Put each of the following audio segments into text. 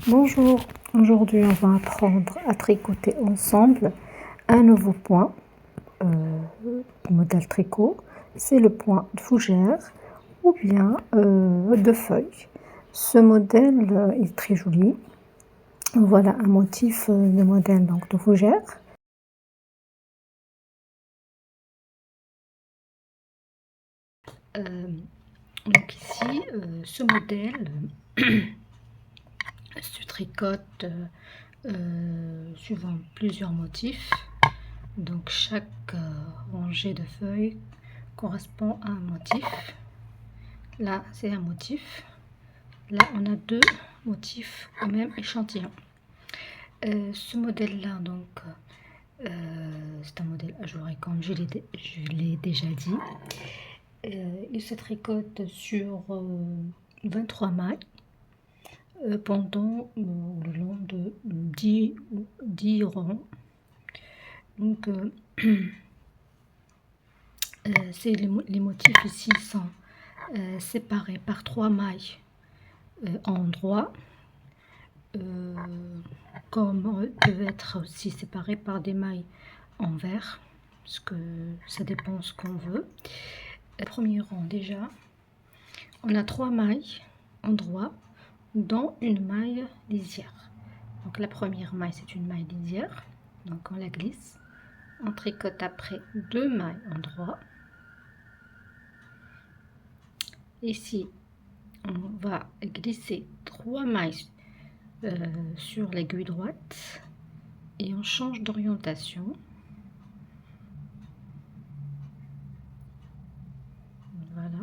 Bonjour, aujourd'hui on va apprendre à tricoter ensemble un nouveau point du modèle tricot. C'est le point de fougère ou bien de feuille. Ce modèle est très joli. Voilà un motif de modèle donc, de fougère. Donc ici, ce modèle se tricote suivant plusieurs motifs. Donc chaque rangée de feuilles correspond à un motif. Là, c'est un motif. Là, on a deux motifs au même échantillon. Ce modèle-là, donc, c'est un modèle ajouré, comme je l'ai déjà dit. Il se tricote sur 23 mailles pendant le long de 10 rangs. Donc, les motifs ici sont séparés par 3 mailles en droit, comme peuvent être aussi séparés par des mailles en vert, parce que ça dépend ce qu'on veut. Le premier rang déjà, on a 3 mailles en droit, dont une maille lisière. Donc la première maille, c'est une maille lisière, donc on la glisse. On tricote après 2 mailles en droit. Ici, on va glisser 3 mailles sur l'aiguille droite et on change d'orientation. Voilà.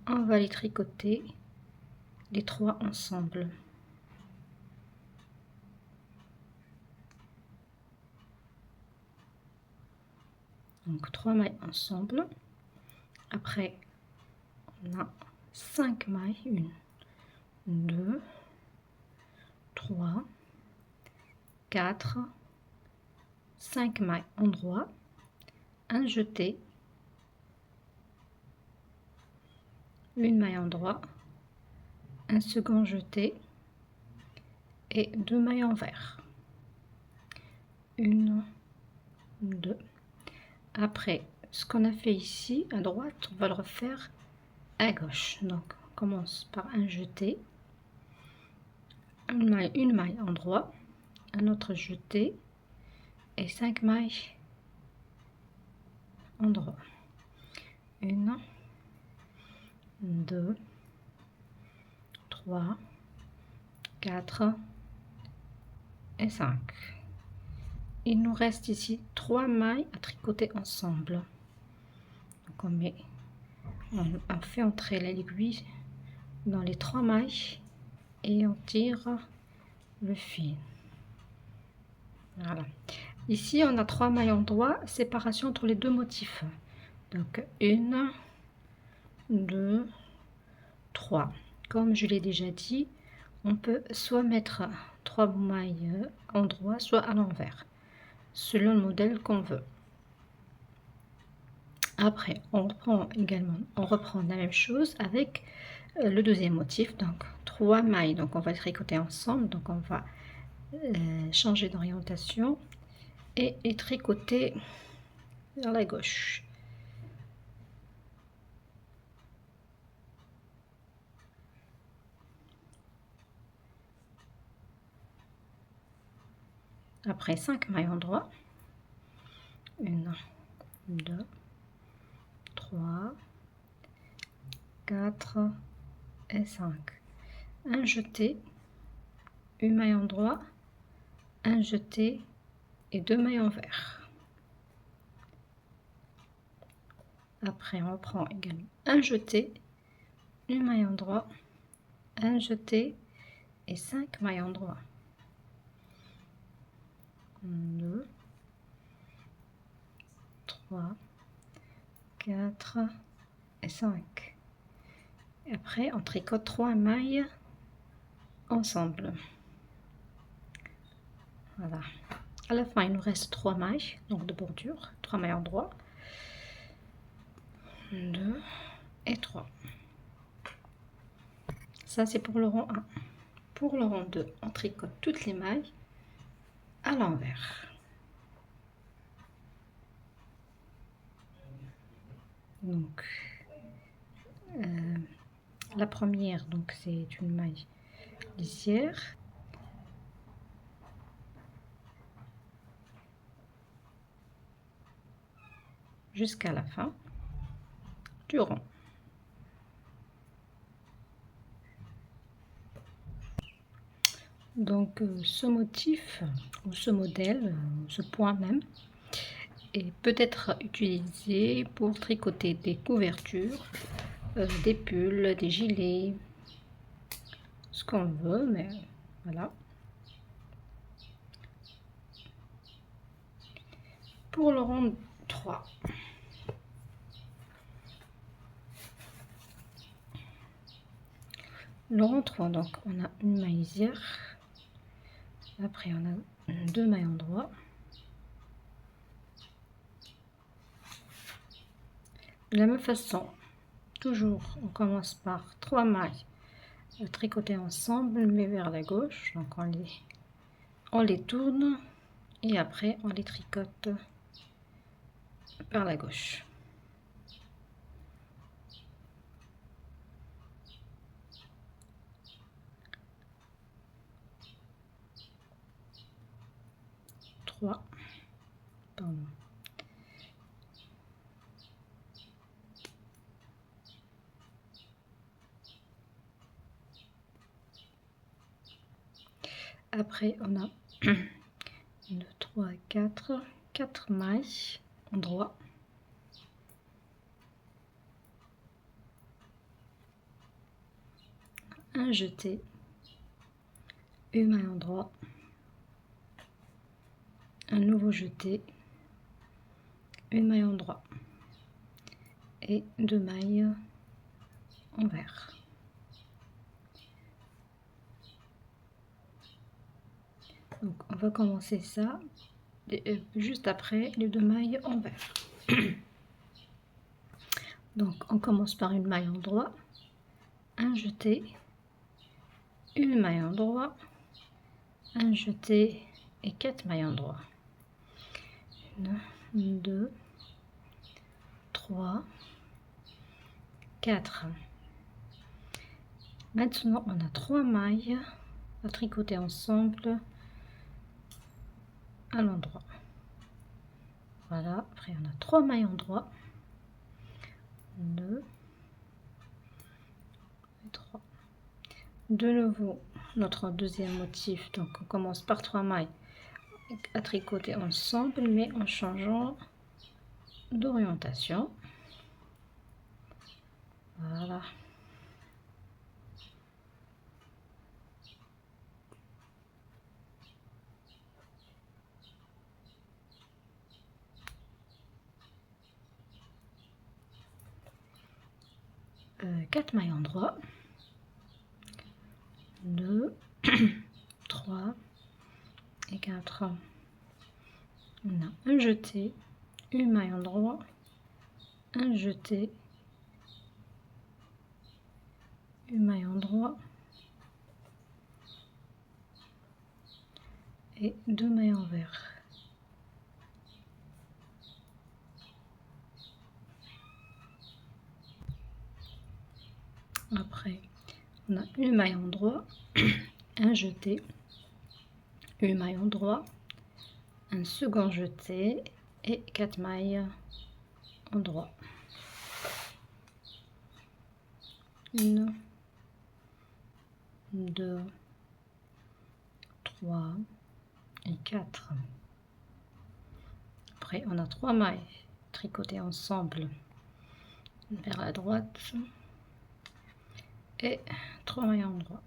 On va les tricoter les 3 ensemble. Donc 3 mailles ensemble. Après, on a 5 mailles. 1, 2, 3, 4, 5 mailles en droit. Un jeté. Une maille en droit. Un second jeté. Et 2 mailles en vert. 1, 2. Après, ce qu'on a fait ici à droite, on va le refaire à gauche. Donc, on commence par un jeté, une maille en droit, un autre jeté et 5 mailles en droit. 1, 2, 3, 4 et 5. Il nous reste ici 3 mailles à tricoter ensemble. Donc on fait entrer l'aiguille dans les 3 mailles et on tire le fil. Voilà. Ici, on a 3 mailles en droit, séparation entre les deux motifs. Donc 1, 2, 3. Comme je l'ai déjà dit, on peut soit mettre 3 mailles en droit, soit à l'envers, selon le modèle qu'on veut. Après, on reprend la même chose avec le deuxième motif, donc 3 mailles. Donc on va tricoter ensemble, donc on va changer d'orientation et tricoter vers la gauche. Après 5 mailles en droit, 1, 2, 3, 4 et 5. Un jeté, une maille en droit, un jeté et 2 mailles en vert. Après, on prend également un jeté, une maille en droit, un jeté et 5 mailles en droit. 2, 3, 4 et 5. Et après, on tricote 3 mailles ensemble. Voilà. À la fin, il nous reste 3 mailles, donc de bordure, 3 mailles en droit, 2 et 3. Ça, c'est pour le rang 1. pour le rang 2, on tricote toutes les mailles à l'envers. Donc la première, donc c'est une maille lisière. Jusqu'à la fin du rang. Donc ce motif ou ce modèle, ce point même, est peut-être utilisé pour tricoter des couvertures, des pulls, des gilets, ce qu'on veut, mais voilà. Pour le rang 3. Le rang 3, donc on a une maille lisière, après on a 2 mailles en droit, de la même façon, toujours on commence par 3 mailles tricoter ensemble mais vers la gauche, donc on les tourne et après on les tricote par la gauche. Trois, pardon. Après on a 2, 3, 4 mailles en droit. Un jeté, une maille en droit, un nouveau jeté, une maille en droit et 2 mailles en vert. Donc on va commencer ça juste après les 2 mailles en vert. Donc on commence par une maille en droit, un jeté, une maille en droit, un jeté et 4 mailles en droit. 1, 2, 3, 4. Maintenant on a 3 mailles à tricoter ensemble à l'endroit. Voilà, après on a 3 mailles en droit, 2 et 3. De nouveau notre deuxième motif, donc on commence par 3 mailles à tricoter ensemble mais en changeant d'orientation. Voilà. Quatre mailles en droit, 2, 3 et 4. On a un jeté, une maille en droit, un jeté, une maille en droit et 2 mailles en vert. Après, on a une maille en droit, un jeté, une maille en droit, un second jeté et 4 mailles en droit. 1, 2, 3 et 4. Après, on a 3 mailles tricotées ensemble vers la droite et 3 mailles en droit.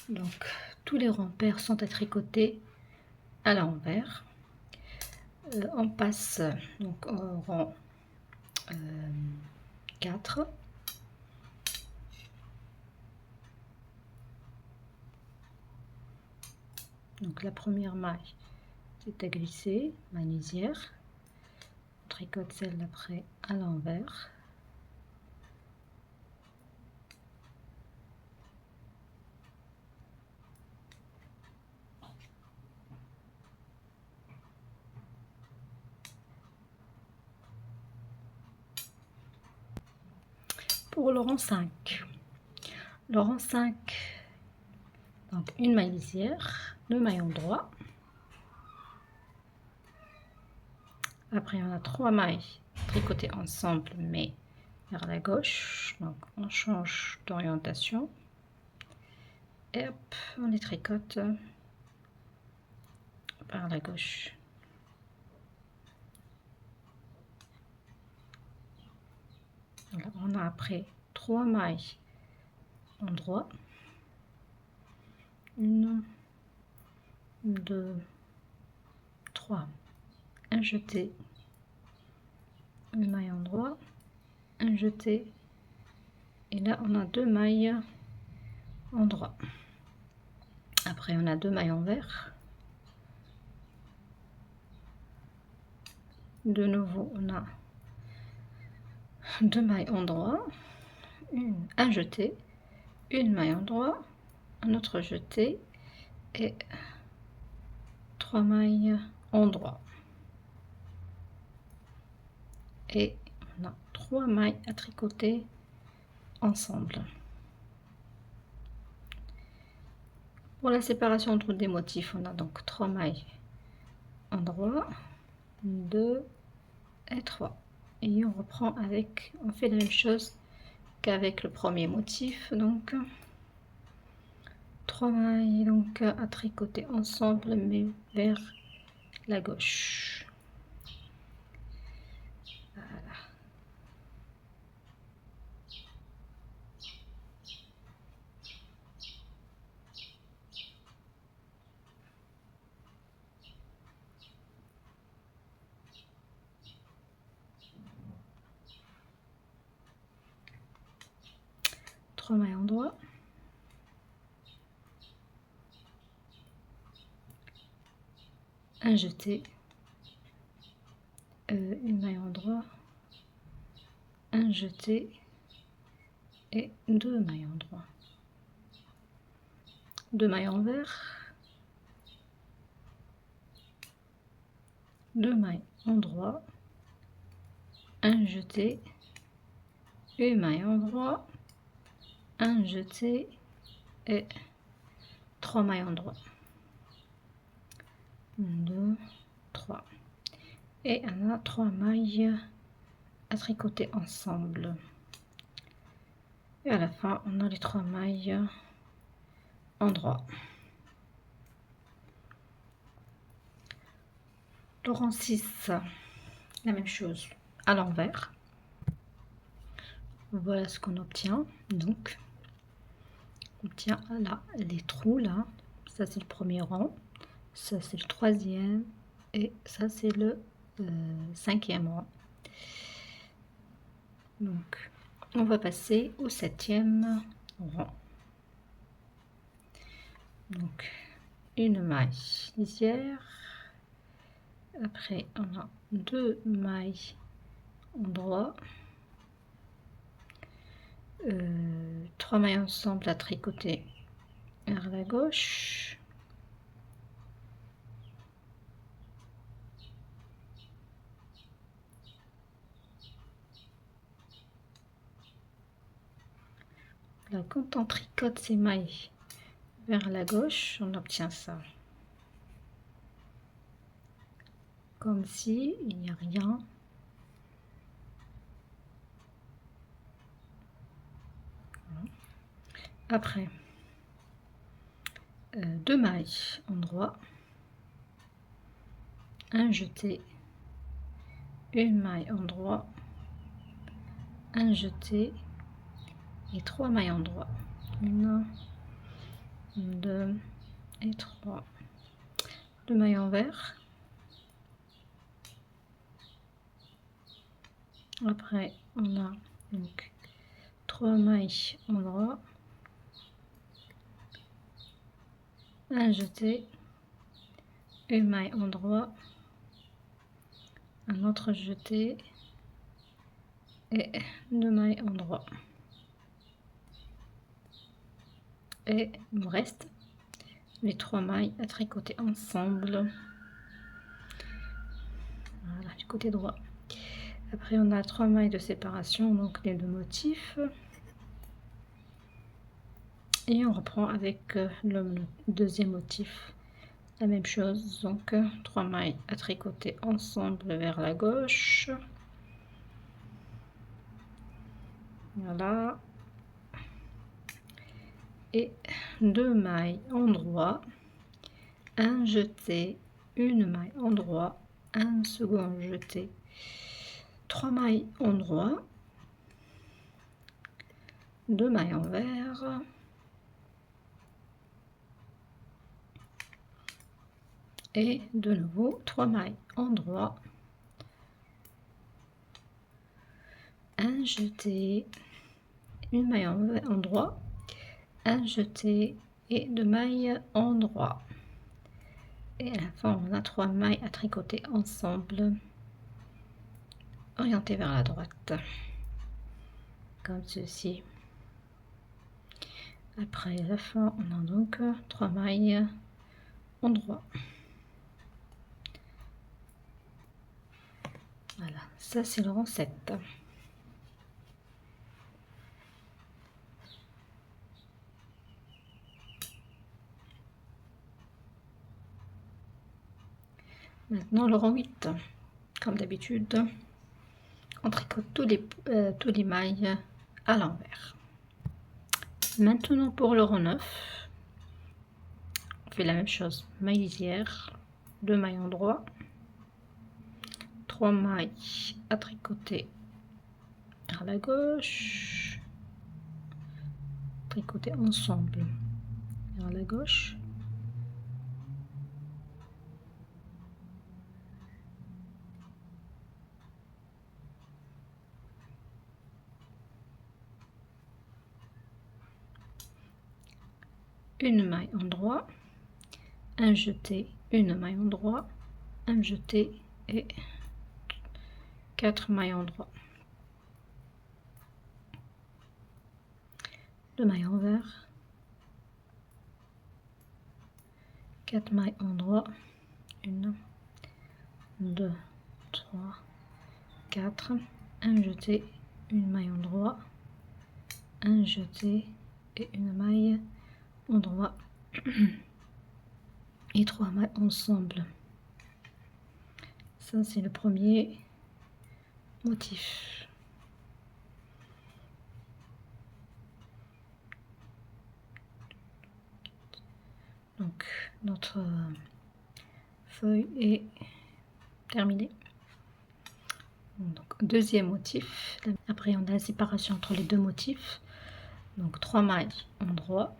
Donc tous les rangs pairs sont à tricoter à l'envers. On passe donc au rang 4. Donc la première maille c'est à glisser, maille lisière, on tricote celle d'après à l'envers, pour le rang 5. Le rang 5, donc une maille lisière, 2 maillons droits. Après on a 3 mailles tricotées ensemble mais vers la gauche, donc on change d'orientation et hop, on les tricote par la gauche. Voilà, on a après 3 mailles en droit, 1, 2, 3, un jeté, une maille en droit, un jeté, et là on a 2 mailles en droit. Après on a 2 mailles en vert, de nouveau on a 2 mailles en droit, un jeté, une maille en droit, un autre jeté et 3 mailles en droit. Et on a 3 mailles à tricoter ensemble. Pour la séparation entre des motifs, on a donc 3 mailles en droit, 2 et 3. Et on reprend avec, on fait la même chose qu'avec le premier motif, donc 3 mailles donc à tricoter ensemble mais vers la gauche. Voilà. Trois mailles en droit, un jeté, une maille en droit, un jeté et 2 mailles en droit, 2 mailles en vert, 2 mailles en droit, un jeté, une maille en droit, un jeté et 3 mailles en droit. 1, 2, 3. Et on a 3 mailles à tricoter ensemble. Et à la fin, on a les 3 mailles en droit. Le rang 6, la même chose à l'envers. Voilà ce qu'on obtient. Donc, on obtient là les trous là. Ça c'est le premier rang, ça c'est le troisième et ça c'est le 5e rang. Donc, on va passer au 7e rang. Donc, une maille lisière. Après, on a 2 mailles en droit, 3 mailles ensemble à tricoter vers la gauche, là, quand on tricote ces mailles vers la gauche, on obtient ça comme si il n'y a rien. Après, 2 mailles en droit, un jeté, une maille en droit, un jeté et 3 mailles en droit. 1, 2 et 3. 2 mailles en vert. Après, on a donc 3 mailles en droit, un jeté, une maille en droit, un autre jeté et 2 mailles en droit. Et il me reste les 3 mailles à tricoter ensemble. Voilà, du côté droit. Après, on a 3 mailles de séparation, donc les 2 motifs. Et on reprend avec le deuxième motif. La même chose, donc 3 mailles à tricoter ensemble vers la gauche. Voilà. Et 2 mailles endroit, un jeté, une maille endroit, un second jeté, 3 mailles endroit, 2 mailles envers, et de nouveau 3 mailles endroit, un jeté, une maille endroit, un jeté et 2 mailles endroit. Et à la fin on a 3 mailles à tricoter ensemble, orientées vers la droite, comme ceci. Après à la fin on a donc 3 mailles endroit. Voilà, ça c'est le rang 7. Maintenant le rang 8. Comme d'habitude, on tricote tous les mailles à l'envers. Maintenant pour le rang 9, on fait la même chose. Maille lisière, 2 mailles endroit, 3 mailles à tricoter vers la gauche, tricoter ensemble vers la gauche, une maille endroit, un jeté, une maille endroit, un jeté et 4 mailles endroit, 2 mailles envers, 4 mailles endroit, 1, 2, 3, 4, un jeté, une maille endroit, un jeté et une maille endroit et 3 mailles ensemble. Ça c'est le premier motif. Donc notre feuille est terminée. Donc deuxième motif. Après on a la séparation entre les deux motifs. Donc 3 mailles endroit.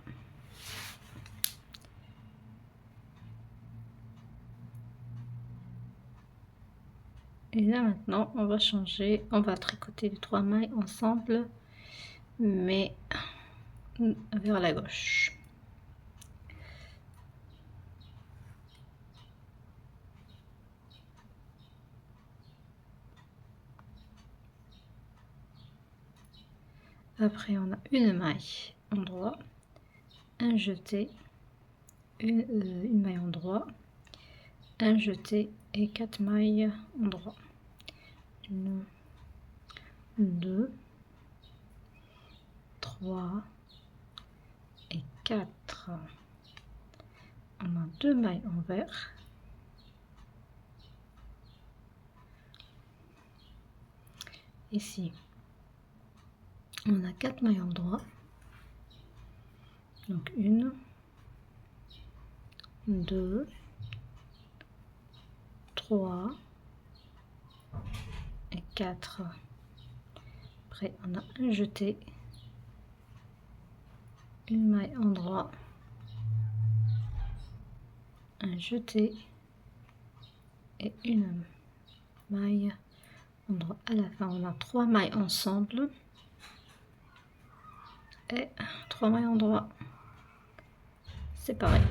Et là maintenant on va changer, on va tricoter les 3 mailles ensemble mais vers la gauche. Après on a une maille endroit, un jeté, une maille endroit, un jeté et 4 mailles endroit. 1, 2, 3 et 4. On a 2 mailles envers. Ici, on a 4 mailles endroit. Donc 1, 2, 3 et 4. Après, on a un jeté, une maille endroit, un jeté et une maille endroit. À la fin, on a 3 mailles ensemble et 3 mailles endroit. C'est pareil.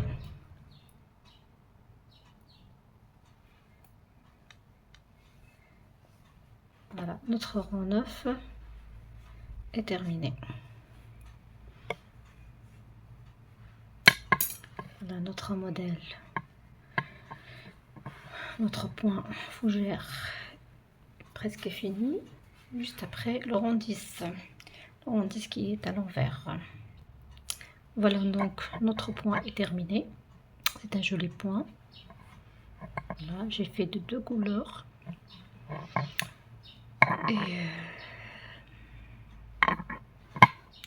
Voilà, notre rang 9 est terminé. Voilà notre modèle, notre point fougère presque fini. Juste après le rang 10, le rang 10 qui est à l'envers. Voilà, donc notre point est terminé. C'est un joli point. Voilà, j'ai fait de 2 couleurs. Et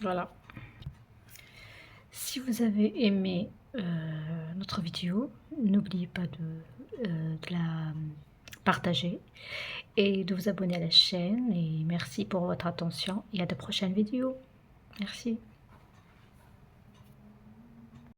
voilà. Si vous avez aimé notre vidéo, n'oubliez pas de la partager et de vous abonner à la chaîne. Et merci pour votre attention et à de prochaines vidéos. Merci.